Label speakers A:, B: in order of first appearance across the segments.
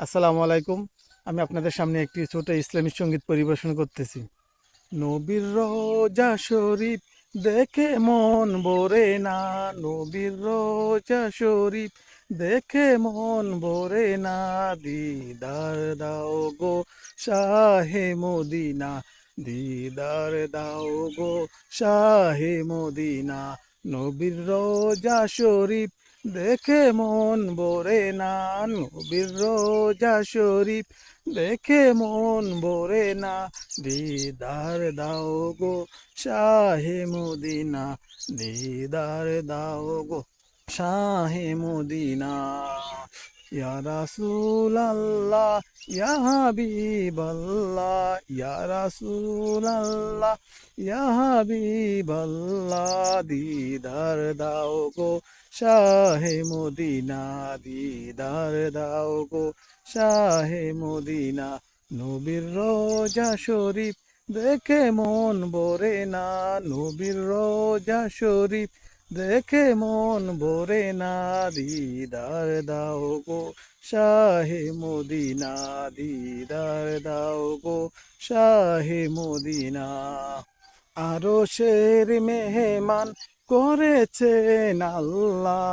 A: আসসালামু আলাইকুম। আমি আপনাদের সামনে একটি ছোট ইসলামিক সঙ্গীত পরিবেশন করতেছি। নবীর রোজা শরীফ দেখে মন ভরে না, নবীর রোজা শরীফ দেখে মন ভরে না, দিদার দাও গো শাহে মদিনা, দিদার দাও গো শাহে মদিনা। নবীর রোজা শরীফ দেখে মন ভরে না, নবীর রোজা শরীফ দেখে মন ভরে না, দিদার দাও গো শাহে মদিনা, দিদার দাও গো শাহে মদিনা। ইয়া রাসূলাল্লাহ, ইয়া হাবিবাল্লাহ, ইয়া রাসূলাল্লাহ, ইয়া হাবিবাল্লাহ, দিদার দাও গো শাহে মদিনা, দিদার দাও গো শাহে মদিনা। নবীর রোজা শরীফ দেখে মন ভরে না, নবীর রোজা শরীফ দেখে মন ভরে না, দিদার দাও গো শাহে মদিনা, দিদার দাও গো শাহে মদিনা। আরশের মেহমান করেছেন আল্লাহ,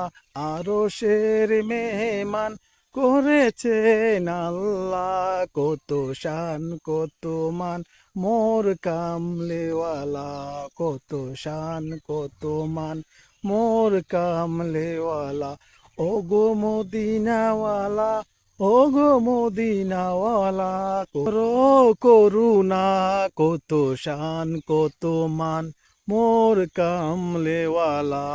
A: আরশের মেহমান করেছেন আল্লাহ, কত শান কত মান মোর কামলেওয়ালা, কত শান কত মান মোর কামলেওয়ালা। ও গো মদিনাওয়ালা, ও গো মদিনাওয়ালা, করো করুণা, কত শান কত মান মোর কামলেওয়ালা,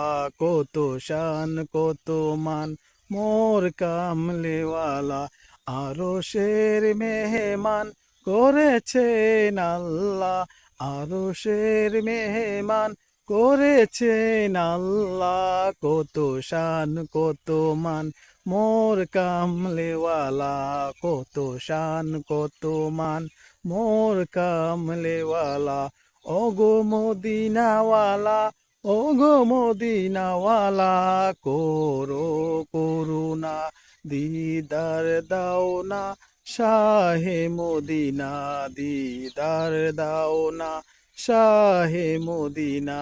A: কত শান কত মান মোর কামলেওয়ালা। আরশের মেহমান করেছেন আল্লাহ, আরশের মেহমান করেছেন আল্লাহ, কত শান কত মান মোর কামলেওয়ালা, কত শান কত মান মোর কামলেওয়ালা। ওগো মদিনাওয়ালা, ওগো মদিনাওয়ালা, করো করুণা, দিদার দাও না শাহে মদিনা, দিদার দাও না শাহে মদিনা।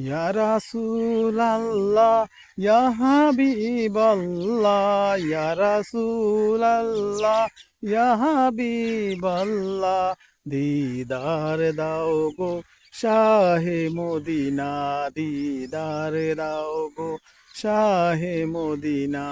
A: ইয়া রাসূলাল্লাহ, ইয়া হাবিবাল্লাহ, ইয়া রাসূলাল্লাহ, ইয়া হাবিবাল্লাহ, দিদার দাও গো শাহে মদিনা, দিদার দাও গো শাহে মদিনা।